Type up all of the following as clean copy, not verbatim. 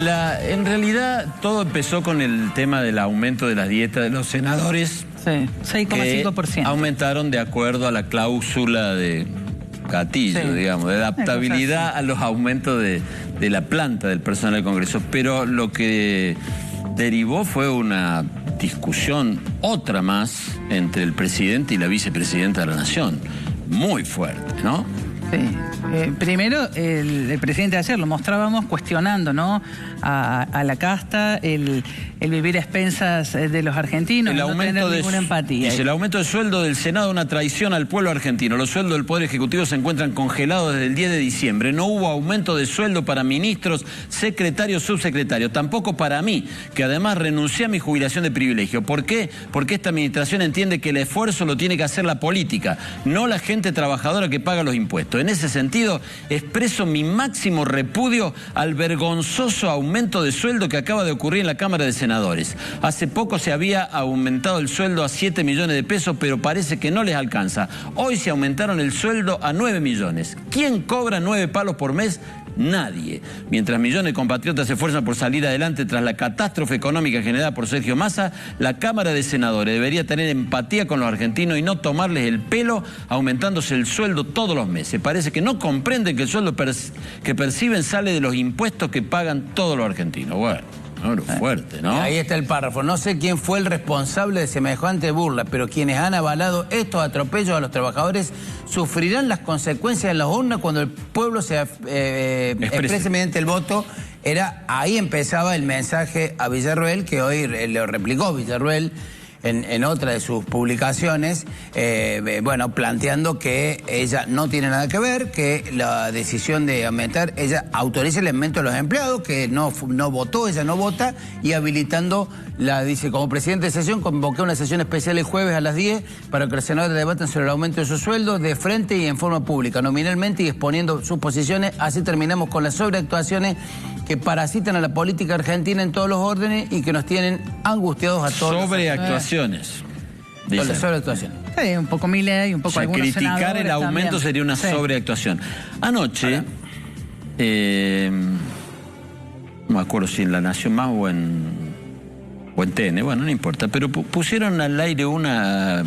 En realidad todo empezó con el tema del aumento de las dietas de los senadores. Sí, 6,5%. Aumentaron de acuerdo a la cláusula de gatillo, sí, digamos, de adaptabilidad a los aumentos de la planta del personal del Congreso. Pero lo que derivó fue una discusión, otra más, entre el presidente y la vicepresidenta de la Nación. Muy fuerte, ¿no? Sí. Primero, el presidente ayer lo mostrábamos cuestionando, ¿no?, a la casta, el vivir a expensas de los argentinos, no tener ninguna empatía. Dice, el aumento de sueldo del Senado es una traición al pueblo argentino. Los sueldos del Poder Ejecutivo se encuentran congelados desde el 10 de diciembre. No hubo aumento de sueldo para ministros, secretarios, subsecretarios. Tampoco para mí, que además renuncié a mi jubilación de privilegio. ¿Por qué? Porque esta administración entiende que el esfuerzo lo tiene que hacer la política, no la gente trabajadora que paga los impuestos. En ese sentido, expreso mi máximo repudio al vergonzoso aumento de sueldo que acaba de ocurrir en la Cámara de Senadores. Hace poco se había aumentado el sueldo a 7 millones de pesos, pero parece que no les alcanza. Hoy se aumentaron el sueldo a 9 millones. ¿Quién cobra 9 palos por mes? Nadie. Mientras millones de compatriotas se esfuerzan por salir adelante tras la catástrofe económica generada por Sergio Massa, la Cámara de Senadores debería tener empatía con los argentinos y no tomarles el pelo aumentándose el sueldo todos los meses. Parece que no comprenden que el sueldo que perciben sale de los impuestos que pagan todos los argentinos. Bueno, fuerte, ¿no? Ahí está el párrafo. No sé quién fue el responsable de semejante burla, pero quienes han avalado estos atropellos a los trabajadores sufrirán las consecuencias en las urnas cuando el pueblo se exprese mediante el voto. Ahí empezaba el mensaje a Villarruel, que hoy lo replicó Villarruel en otra de sus publicaciones, bueno, planteando que ella no tiene nada que ver, que la decisión de aumentar, ella autoriza el aumento de los empleados, que no votó, ella no vota, y habilitando, dice, como presidente de sesión, convoqué una sesión especial el jueves a las 10 para que los senadores debatan sobre el aumento de sus sueldos de frente y en forma pública, nominalmente y exponiendo sus posiciones. Así terminamos con las sobreactuaciones que parasitan a la política argentina en todos los órdenes y que nos tienen angustiados a todos. Sobreactuaciones. Sobreactuaciones. Sí, un poco Milei, un poco algunos criticar senadores el aumento también. sería una sobreactuación. Anoche, no me acuerdo si en La Nación Más o en TN, bueno, no importa, pero pusieron al aire una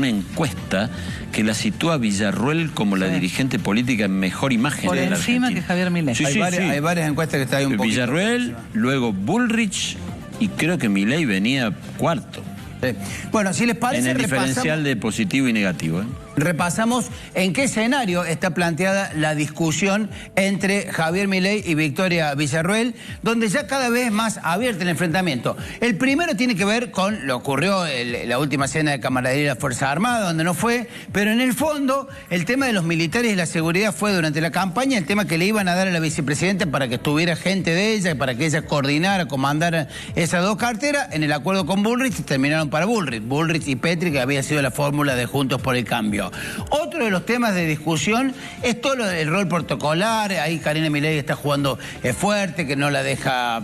encuesta que la sitúa a Villarruel como la dirigente política en mejor imagen por de la encima Argentina. Que Javier Milei. Sí, hay varias encuestas que están ahí un poquito. Villarruel, luego Bullrich y creo que Milei venía cuarto. Sí. Bueno, si les parece, en el diferencial de positivo y negativo, repasamos en qué escenario está planteada la discusión entre Javier Milei y Victoria Villarruel, donde ya cada vez es más abierto el enfrentamiento. El primero tiene que ver con lo que ocurrió en la última cena de camaradería de las Fuerzas Armadas, donde no fue, pero en el fondo el tema de los militares y la seguridad fue durante la campaña el tema que le iban a dar a la vicepresidenta para que estuviera gente de ella, para que ella coordinara, comandara esas dos carteras. En el acuerdo con Bullrich terminaron para Bullrich y Petri, que había sido la fórmula de Juntos por el Cambio. Otro de los temas de discusión es todo lo del rol protocolar. Ahí Karina Milei está jugando fuerte, que no la deja,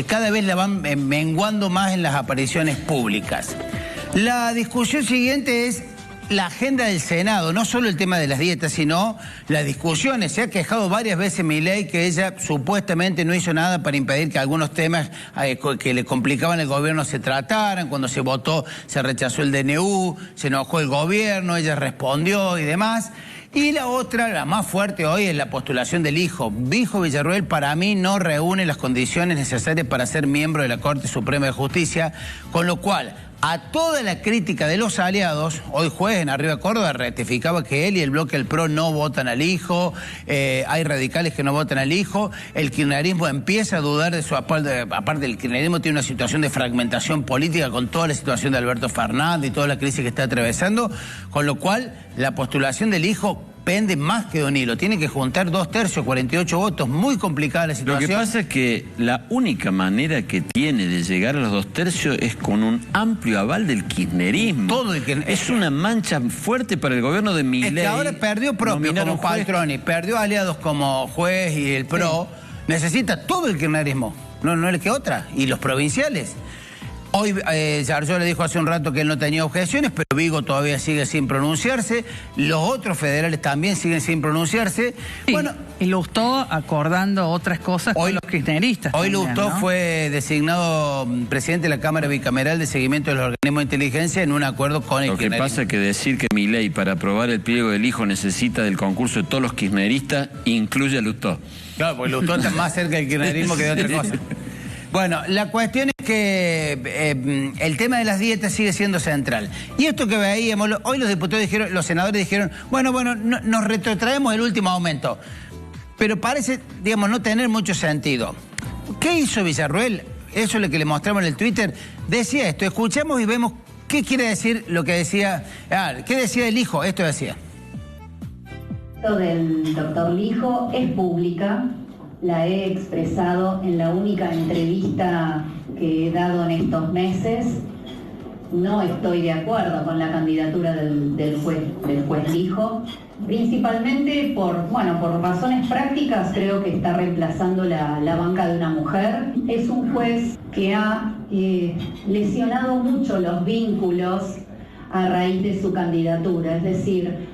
cada vez la van menguando más en las apariciones públicas. La discusión siguiente es la agenda del Senado, no solo el tema de las dietas, sino las discusiones. Se ha quejado varias veces Milei que ella supuestamente no hizo nada para impedir que algunos temas que le complicaban el gobierno se trataran. Cuando se votó, se rechazó el DNU, se enojó el gobierno, ella respondió y demás. Y la otra, la más fuerte hoy, es la postulación del hijo. Dijo Villarruel, para mí no reúne las condiciones necesarias para ser miembro de la Corte Suprema de Justicia, con lo cual, a toda la crítica de los aliados, hoy jueves en Arriba Córdoba ratificaba que él y el bloque del PRO no votan al hijo, hay radicales que no votan al hijo, el kirchnerismo empieza a dudar de su aparte el kirchnerismo tiene una situación de fragmentación política con toda la situación de Alberto Fernández y toda la crisis que está atravesando, con lo cual la postulación del hijo pende más que de un hilo. Tiene que juntar 2/3, 48 votos. Muy complicada la situación. Lo que pasa es que la única manera que tiene de llegar a los 2/3 es con un amplio aval del kirchnerismo. Todo el kirchnerismo. Es una mancha fuerte para el gobierno de Milei. Es que ahora perdió propio como Paltroni, perdió aliados como Juez y el PRO. Sí. Necesita todo el kirchnerismo. No le queda otra. Y los provinciales. Hoy Yarló le dijo hace un rato que él no tenía objeciones, pero Vigo todavía sigue sin pronunciarse. Los otros federales también siguen sin pronunciarse. Sí, bueno, y Lustó acordando otras cosas con los kirchneristas. Hoy también, Lustó, ¿no?, fue designado presidente de la Cámara Bicameral de Seguimiento de los Organismos de Inteligencia en un acuerdo con el kirchnerismo. Lo que pasa es que decir que Milei para aprobar el pliego del hijo necesita del concurso de todos los kirchneristas incluye a Lustó. Claro, porque Lustó está más cerca del kirchnerismo que de otra cosa. Bueno, la cuestión es que el tema de las dietas sigue siendo central. Y esto que veíamos, hoy los diputados dijeron, los senadores dijeron, bueno, nos retrotraemos el último aumento. Pero parece, digamos, no tener mucho sentido. ¿Qué hizo Villarruel? Eso es lo que le mostramos en el Twitter. Decía esto, escuchamos y vemos qué quiere decir lo que decía. ¿Qué decía el hijo? Esto decía. Del doctor Lijo es pública. La he expresado en la única entrevista que he dado en estos meses. No estoy de acuerdo con la candidatura del juez Lijo, principalmente por razones prácticas. Creo que está reemplazando la banca de una mujer. Es un juez que ha lesionado mucho los vínculos a raíz de su candidatura, es decir,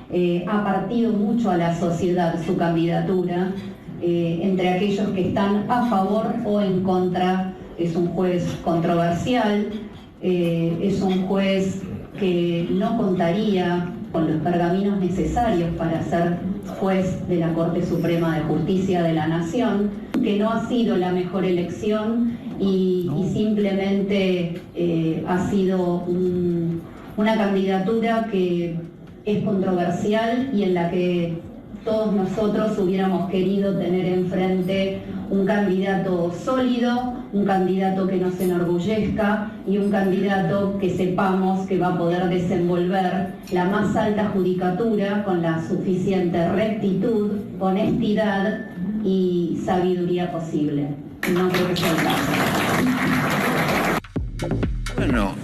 ha partido mucho a la sociedad su candidatura. Entre aquellos que están a favor o en contra. Es un juez controversial, es un juez que no contaría con los pergaminos necesarios para ser juez de la Corte Suprema de Justicia de la Nación, que no ha sido la mejor elección y simplemente ha sido una candidatura que es controversial y en la que todos nosotros hubiéramos querido tener enfrente un candidato sólido, un candidato que nos enorgullezca y un candidato que sepamos que va a poder desenvolver la más alta judicatura con la suficiente rectitud, honestidad y sabiduría posible. No creo que sea el caso. Bueno,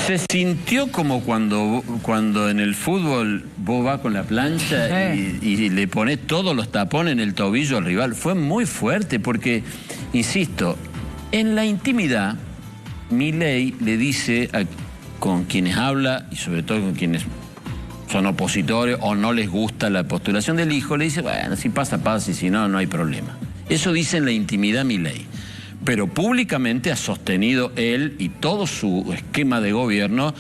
se sintió como cuando en el fútbol vos vas con la plancha y le pones todos los tapones en el tobillo al rival. Fue muy fuerte porque, insisto, en la intimidad, Milei le dice con quienes habla y sobre todo con quienes son opositores o no les gusta la postulación del hijo, le dice, bueno, si pasa, pasa y si no, no hay problema. Eso dice en la intimidad Milei. Pero públicamente ha sostenido él y todo su esquema de gobierno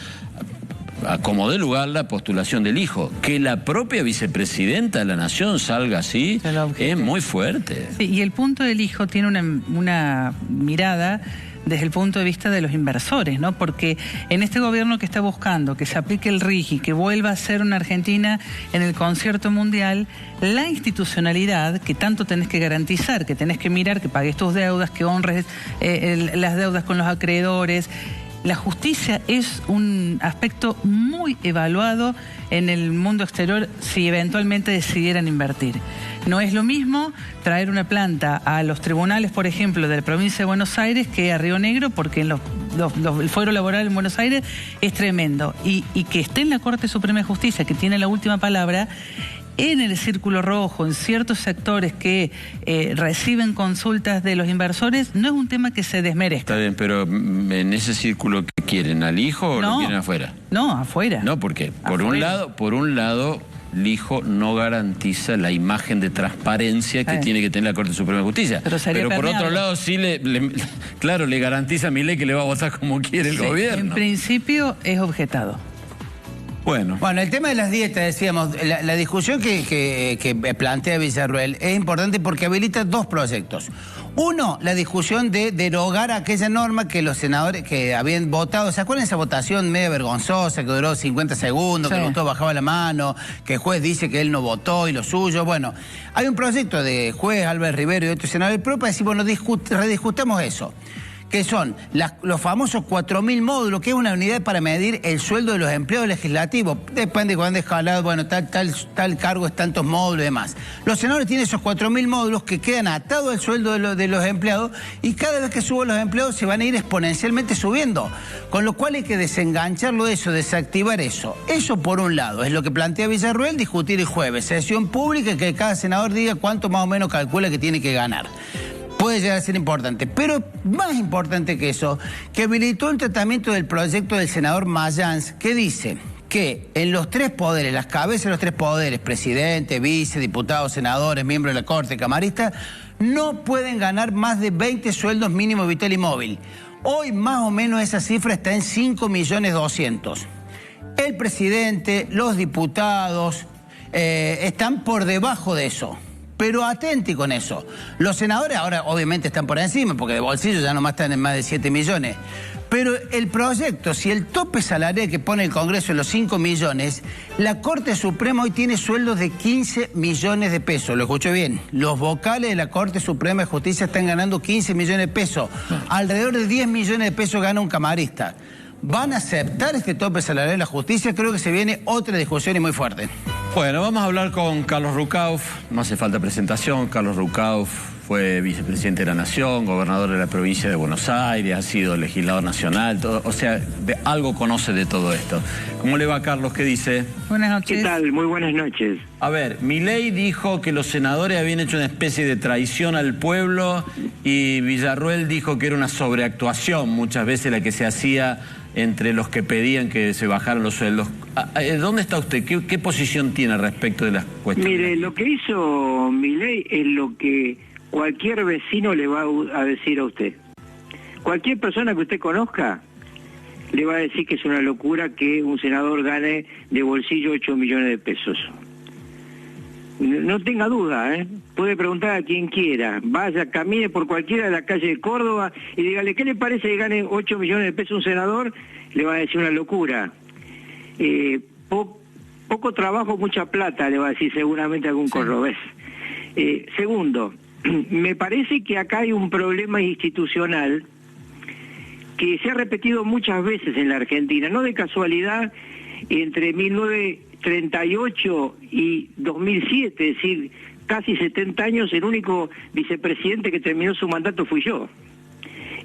como de lugar la postulación del hijo. Que la propia vicepresidenta de la Nación salga así es muy fuerte. Sí, y el punto del hijo tiene una mirada desde el punto de vista de los inversores, ¿no? Porque en este gobierno que está buscando que se aplique el RIGI, que vuelva a ser una Argentina en el concierto mundial, la institucionalidad que tanto tenés que garantizar, que tenés que mirar, que pagues tus deudas, que honres las deudas con los acreedores. La justicia es un aspecto muy evaluado en el mundo exterior si eventualmente decidieran invertir. No es lo mismo traer una planta a los tribunales, por ejemplo, de la provincia de Buenos Aires que a Río Negro, porque el fuero laboral en Buenos Aires es tremendo. Y que esté en la Corte Suprema de Justicia, que tiene la última palabra, en el círculo rojo, en ciertos sectores que reciben consultas de los inversores, no es un tema que se desmerezca. Está bien, pero en ese círculo, ¿qué quieren? ¿Al hijo o lo quieren afuera? No, afuera. No, porque por un lado, el hijo no garantiza la imagen de transparencia que tiene que tener la Corte Suprema de Justicia. Pero por otro lado, sí le garantiza a Milei que le va a votar como quiere el gobierno. En principio es objetado. Bueno, el tema de las dietas, decíamos, la discusión que plantea Villarruel es importante porque habilita dos proyectos. Uno, la discusión de derogar aquella norma que los senadores que habían votado, ¿se acuerdan de esa votación media vergonzosa que duró 50 segundos, que el voto bajaba la mano, que el juez dice que él no votó y lo suyo? Bueno, hay un proyecto de juez Álvarez Rivero y otros senadores pro para decir, bueno, rediscutamos eso, que son los famosos 4.000 módulos, que es una unidad para medir el sueldo de los empleados legislativos. Depende de cuándo es jalado, bueno, tal cargo es tantos módulos y demás. Los senadores tienen esos 4.000 módulos que quedan atados al sueldo de los empleados y cada vez que suben los empleados se van a ir exponencialmente subiendo. Con lo cual hay que desengancharlo de eso, desactivar eso. Eso por un lado, es lo que plantea Villarruel, discutir el jueves. Sesión pública, que cada senador diga cuánto más o menos calcula que tiene que ganar. puede llegar a ser importante, pero más importante que eso, que habilitó un tratamiento del proyecto del senador Mayans, que dice que en los tres poderes, las cabezas de los tres poderes, presidente, vice, diputados, senadores, miembros de la Corte, camaristas, no pueden ganar más de 20 sueldos mínimos vital y móvil. Hoy más o menos esa cifra está en 5.200.000. El presidente, los diputados están por debajo de eso. Pero atenti con eso. Los senadores ahora obviamente están por encima, porque de bolsillo ya nomás están en más de 7 millones. Pero el proyecto, si el tope salarial que pone el Congreso es los 5 millones, la Corte Suprema hoy tiene sueldos de 15 millones de pesos. Lo escucho bien. Los vocales de la Corte Suprema de Justicia están ganando 15 millones de pesos. Alrededor de 10 millones de pesos gana un camarista. ¿Van a aceptar este tope salarial de la justicia? Creo que se viene otra discusión y muy fuerte. Bueno, vamos a hablar con Carlos Rucauf. No hace falta presentación. Carlos Rucauf fue vicepresidente de la Nación, gobernador de la provincia de Buenos Aires, ha sido legislador nacional, todo, o sea, algo conoce de todo esto. ¿Cómo le va, Carlos? ¿Qué dice? Buenas noches. ¿Qué tal? Muy buenas noches. A ver, Milei dijo que los senadores habían hecho una especie de traición al pueblo y Villarruel dijo que era una sobreactuación muchas veces la que se hacía entre los que pedían que se bajaran los sueldos. ¿Dónde está usted? ¿Qué posición tiene respecto de las cuestiones? Mire, lo que hizo Milei es lo que cualquier vecino le va a decir a usted. Cualquier persona que usted conozca le va a decir que es una locura que un senador gane de bolsillo 8 millones de pesos. No tenga duda, ¿eh? Puede preguntar a quien quiera. Vaya, camine por cualquiera de la calle de Córdoba y dígale, ¿qué le parece que gane 8 millones de pesos un senador? Le va a decir una locura. Poco trabajo, mucha plata, le va a decir seguramente algún cordobés. Segundo, me parece que acá hay un problema institucional que se ha repetido muchas veces en la Argentina, no de casualidad, entre 1938 y 2007, es decir, casi 70 años, el único vicepresidente que terminó su mandato fui yo.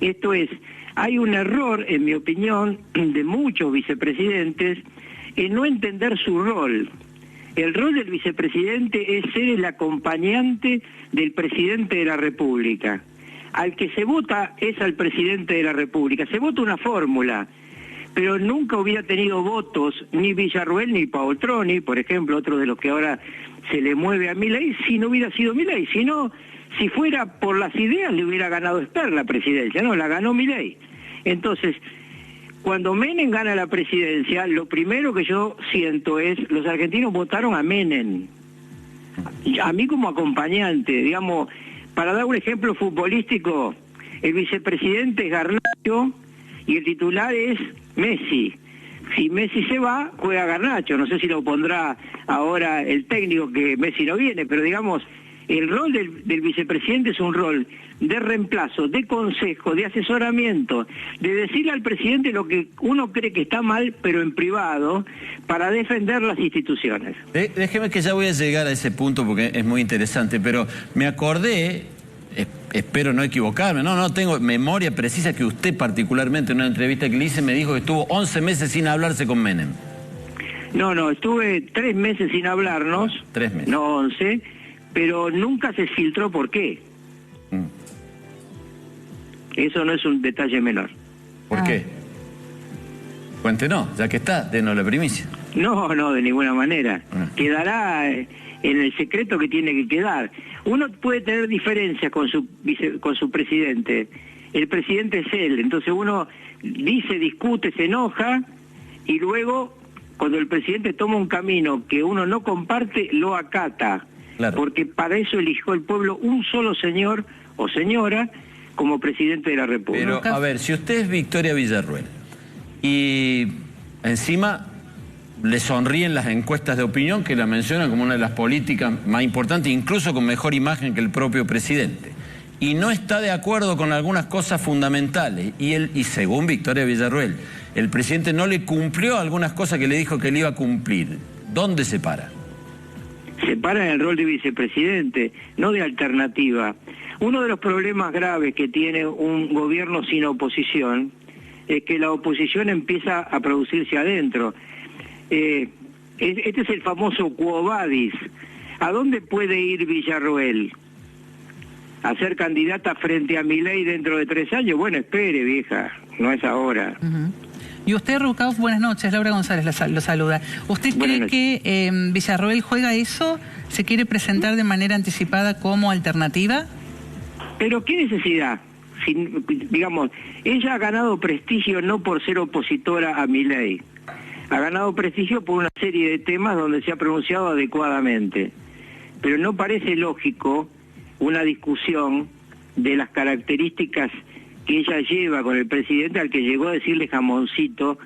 Esto es, hay un error, en mi opinión, de muchos vicepresidentes en no entender su rol. El rol del vicepresidente es ser el acompañante del presidente de la República. Al que se vota es al presidente de la República. Se vota una fórmula, pero nunca hubiera tenido votos ni Villarruel ni Paoltroni, por ejemplo, otro de los que ahora se le mueve a Milei, si no hubiera sido Milei. Si fuera por las ideas, le hubiera ganado Esper la presidencia. No, la ganó Milei. Entonces, cuando Menem gana la presidencia, lo primero que yo siento es, los argentinos votaron a Menem. A mí como acompañante, digamos, para dar un ejemplo futbolístico, el vicepresidente es Garnacho y el titular es Messi. Si Messi se va, juega Garnacho. No sé si lo pondrá ahora el técnico, que Messi no viene, pero digamos, el rol del vicepresidente es un rol de reemplazo, de consejo, de asesoramiento, de decirle al presidente lo que uno cree que está mal, pero en privado, para defender las instituciones. Déjeme que ya voy a llegar a ese punto porque es muy interesante, pero me acordé, espero no equivocarme, no tengo memoria precisa, que usted particularmente en una entrevista que le hice me dijo que estuvo 11 meses sin hablarse con Menem. No, estuve 3 meses sin hablarnos, 3 meses. No 11, pero nunca se filtró por qué. Eso no es un detalle menor. ¿Por qué? Cuéntenos, ya que está, denos la primicia. No, de ninguna manera. Quedará en el secreto que tiene que quedar. Uno puede tener diferencias con su presidente. El presidente es él, entonces uno dice, discute, se enoja, y luego, cuando el presidente toma un camino que uno no comparte, lo acata. Claro. Porque para eso eligió el pueblo un solo señor o señora como presidente de la República. Pero, a ver, si usted es Victoria Villarruel y encima le sonríen las encuestas de opinión que la mencionan como una de las políticas más importantes, incluso con mejor imagen que el propio presidente, y no está de acuerdo con algunas cosas fundamentales, y según Victoria Villarruel, el presidente no le cumplió algunas cosas que le dijo que le iba a cumplir, ¿dónde se para? Se para en el rol de vicepresidente, no de alternativa. Uno de los problemas graves que tiene un gobierno sin oposición es que la oposición empieza a producirse adentro. Este es el famoso quo vadis. ¿A dónde puede ir Villarruel? a ser candidata frente a Milei dentro de 3 años, bueno, espere, vieja, no es ahora. Y usted, Rucauf, buenas noches, Laura González lo saluda. ¿Usted cree que Villarroel juega eso? ¿Se quiere presentar de manera anticipada como alternativa? Pero ¿qué necesidad? Digamos, ella ha ganado prestigio no por ser opositora a Milei, ha ganado prestigio por una serie de temas donde se ha pronunciado adecuadamente, pero no parece lógico una discusión de las características que ella lleva con el presidente, al que llegó a decirle jamoncito,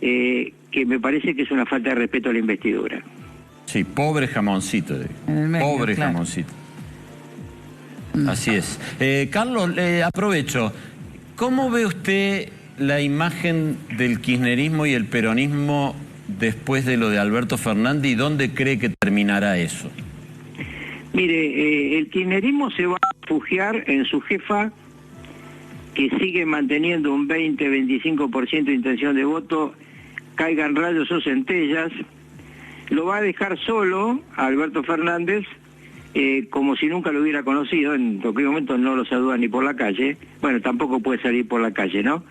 que me parece que es una falta de respeto a la investidura. Sí, pobre jamoncito, pobre claro. Jamoncito. Así es. Carlos, aprovecho. ¿Cómo ve usted la imagen del kirchnerismo y el peronismo después de lo de Alberto Fernández y dónde cree que terminará eso? Mire, el kirchnerismo se va a refugiar en su jefa, que sigue manteniendo un 20-25% de intención de voto, caigan rayos o centellas. Lo va a dejar solo a Alberto Fernández, como si nunca lo hubiera conocido. En cualquier momento no lo saluda ni por la calle. Bueno, tampoco puede salir por la calle, ¿no?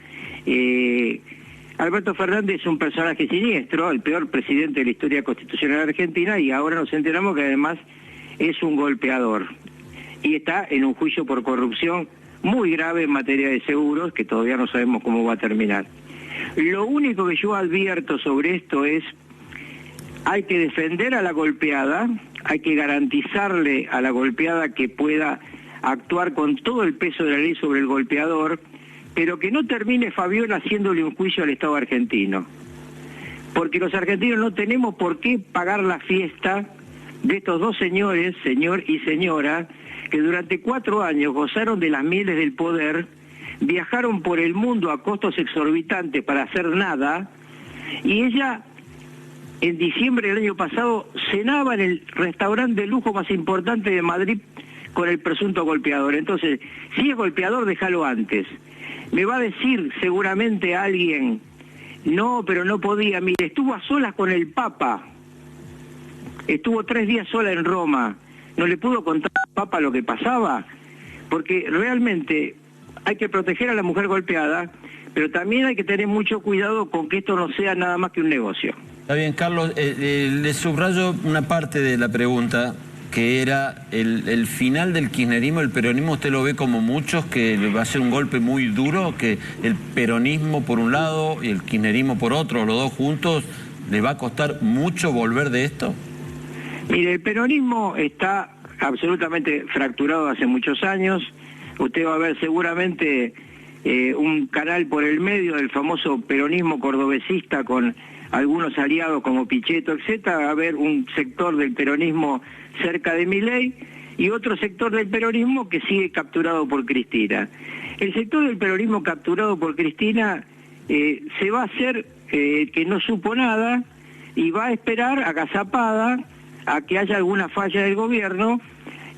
Alberto Fernández es un personaje siniestro, el peor presidente de la historia constitucional argentina, y ahora nos enteramos que además es un golpeador. Y está en un juicio por corrupción muy grave en materia de seguros, que todavía no sabemos cómo va a terminar. Lo único que yo advierto sobre esto es: hay que defender a la golpeada, hay que garantizarle a la golpeada que pueda actuar con todo el peso de la ley sobre el golpeador, pero que no termine Fabiola haciéndole un juicio al Estado argentino. Porque los argentinos no tenemos por qué pagar la fiesta de estos dos señores, señor y señora, que durante 4 años gozaron de las mieles del poder, viajaron por el mundo a costos exorbitantes para hacer nada, y ella en diciembre del año pasado cenaba en el restaurante de lujo más importante de Madrid con el presunto golpeador. Entonces, si es golpeador, déjalo antes. Me va a decir seguramente alguien, no, pero no podía. Mire, estuvo a solas con el Papa, estuvo 3 días sola en Roma, no le pudo contar al Papa lo que pasaba, porque realmente hay que proteger a la mujer golpeada, pero también hay que tener mucho cuidado con que esto no sea nada más que un negocio. Está bien, Carlos, le subrayo una parte de la pregunta, que era el final del kirchnerismo, el peronismo. ¿Usted lo ve como muchos, que va a ser un golpe muy duro, que el peronismo por un lado y el kirchnerismo por otro, los dos juntos, les va a costar mucho volver de esto? Mire, el peronismo está absolutamente fracturado hace muchos años. Usted va a ver seguramente un canal por el medio del famoso peronismo cordobesista con algunos aliados como Pichetto, etcétera. Va a haber un sector del peronismo cerca de Milei y otro sector del peronismo que sigue capturado por Cristina. El sector del peronismo capturado por Cristina se va a hacer que no supo nada y va a esperar agazapada a que haya alguna falla del gobierno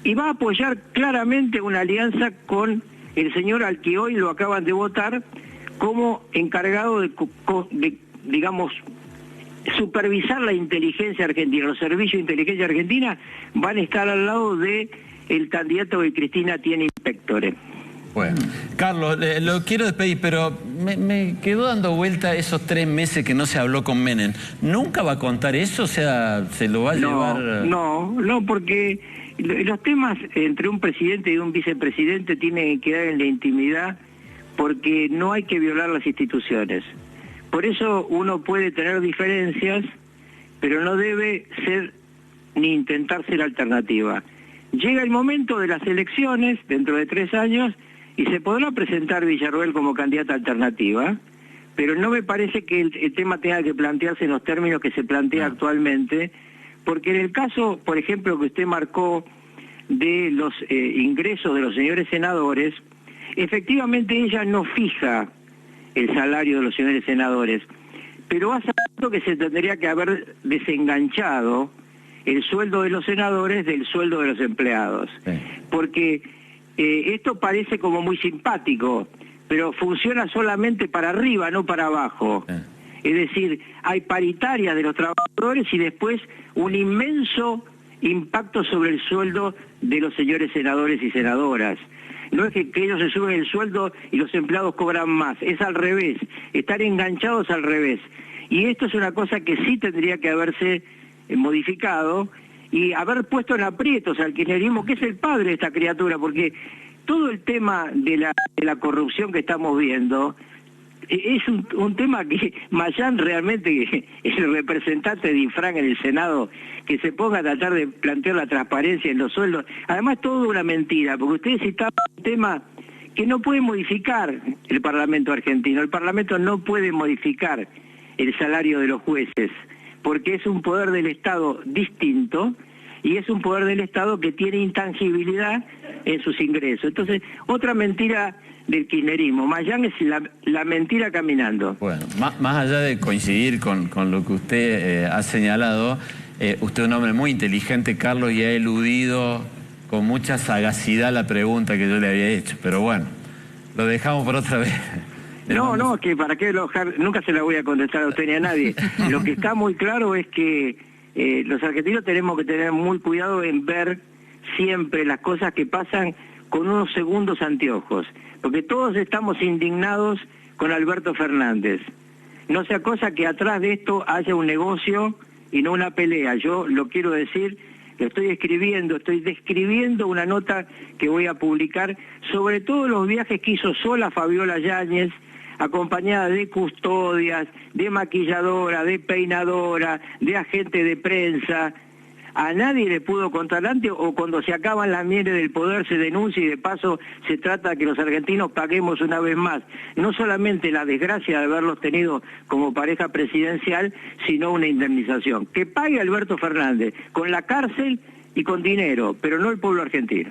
y va a apoyar claramente una alianza con el señor al que hoy lo acaban de votar como encargado de digamos, supervisar la inteligencia argentina. Los servicios de inteligencia argentina van a estar al lado de el candidato que Cristina tiene inspectores. Bueno, Carlos, lo quiero despedir, pero me quedó dando vuelta esos 3 meses que no se habló con Menem. ¿Nunca va a contar eso? O sea, ¿se lo va a llevar...? No, porque los temas entre un presidente y un vicepresidente tienen que quedar en la intimidad, porque no hay que violar las instituciones. Por eso uno puede tener diferencias, pero no debe ser ni intentar ser alternativa. Llega el momento de las elecciones, dentro de 3 años, y se podrá presentar Villarroel como candidata alternativa, pero no me parece que el tema tenga que plantearse en los términos que se plantea actualmente, porque en el caso, por ejemplo, que usted marcó de los ingresos de los señores senadores, efectivamente ella no fija el salario de los señores senadores, pero hace rato que se tendría que haber desenganchado el sueldo de los senadores del sueldo de los empleados, porque esto parece como muy simpático, pero funciona solamente para arriba, no para abajo. Es decir, hay paritarias de los trabajadores y después un inmenso impacto sobre el sueldo de los señores senadores y senadoras. No es que ellos se suben el sueldo y los empleados cobran más, es al revés, están enganchados al revés. Y esto es una cosa que sí tendría que haberse modificado y haber puesto en aprietos al kirchnerismo, que es el padre de esta criatura, porque todo el tema de la corrupción que estamos viendo es un tema que Mayán realmente es el representante de Infran en el Senado, que se ponga a tratar de plantear la transparencia en los sueldos. Además, todo una mentira, porque ustedes citaban un tema que no puede modificar el Parlamento argentino. El Parlamento no puede modificar el salario de los jueces, porque es un poder del Estado distinto y es un poder del Estado que tiene intangibilidad en sus ingresos. Entonces, otra mentira del kirchnerismo. Mayán es la mentira caminando. Bueno, más allá de coincidir con lo que usted ha señalado, usted es un hombre muy inteligente, Carlos, y ha eludido con mucha sagacidad la pregunta que yo le había hecho. Pero bueno, lo dejamos por otra vez. No, que para qué nunca se la voy a contestar a usted ni a nadie. Lo que está muy claro es que los argentinos tenemos que tener muy cuidado en ver siempre las cosas que pasan con unos segundos anteojos, porque todos estamos indignados con Alberto Fernández. No sea cosa que atrás de esto haya un negocio y no una pelea. Yo lo quiero decir, lo estoy describiendo una nota que voy a publicar sobre todos los viajes que hizo sola Fabiola Yáñez, acompañada de custodias, de maquilladora, de peinadora, de agente de prensa. A nadie le pudo contar antes, o cuando se acaban las mieles del poder se denuncia y de paso se trata de que los argentinos paguemos una vez más, no solamente la desgracia de haberlos tenido como pareja presidencial, sino una indemnización. Que pague Alberto Fernández, con la cárcel y con dinero, pero no el pueblo argentino.